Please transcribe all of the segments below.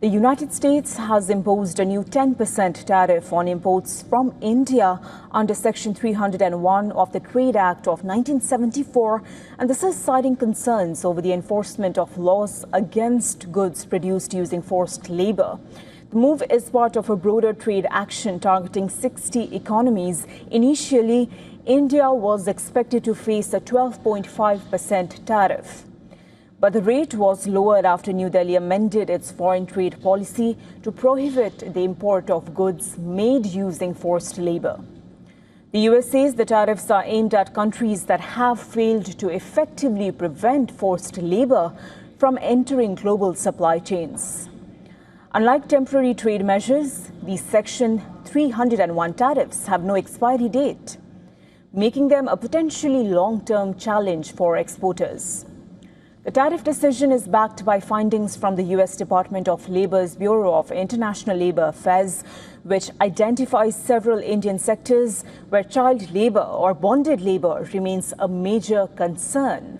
The United States has imposed a new 10% tariff on imports from India under Section 301 of the Trade Act of 1974, and this is citing concerns over the enforcement of laws against goods produced using forced labor. The move is part of a broader trade action targeting 60 economies. Initially, India was expected to face a 12.5% tariff. But the rate was lowered after New Delhi amended its foreign trade policy to prohibit the import of goods made using forced labor. The US says the tariffs are aimed at countries that have failed to effectively prevent forced labor from entering global supply chains. Unlike temporary trade measures, these Section 301 tariffs have no expiry date, making them a potentially long-term challenge for exporters. The tariff decision is backed by findings from the U.S. Department of Labor's Bureau of International Labor Affairs, which identifies several Indian sectors where child labor or bonded labor remains a major concern.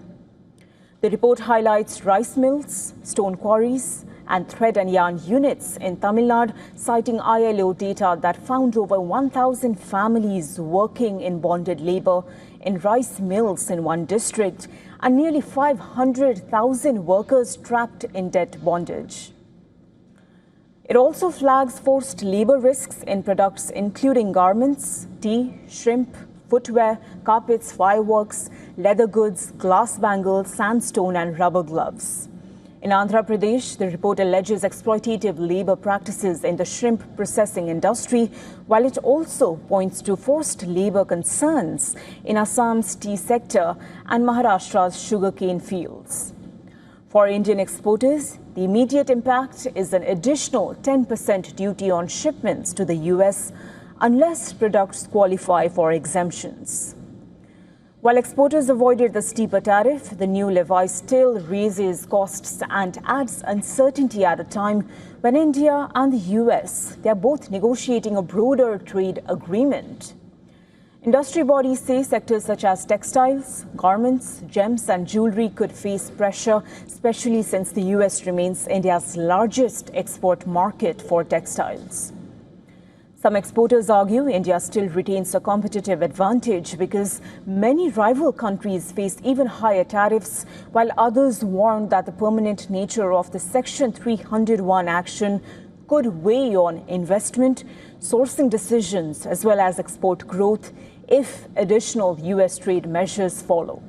The report highlights rice mills, stone quarries, and thread and yarn units in Tamil Nadu, citing ILO data that found over 1,000 families working in bonded labor in rice mills in one district and nearly 500,000 workers trapped in debt bondage. It also flags forced labor risks in products including garments, tea, shrimp, footwear, carpets, fireworks, leather goods, glass bangles, sandstone and rubber gloves. In Andhra Pradesh, the report alleges exploitative labor practices in the shrimp processing industry, while it also points to forced labor concerns in Assam's tea sector and Maharashtra's sugarcane fields. For Indian exporters, the immediate impact is an additional 10% duty on shipments to the US unless products qualify for exemptions. While exporters avoided the steeper tariff, the new levy still raises costs and adds uncertainty at a time when India and the US, they are both negotiating a broader trade agreement. Industry bodies say sectors such as textiles, garments, gems and jewelry could face pressure, especially since the US remains India's largest export market for textiles. Some exporters argue India still retains a competitive advantage because many rival countries face even higher tariffs, while others warn that the permanent nature of the Section 301 action could weigh on investment, sourcing decisions, as well as export growth if additional US trade measures follow.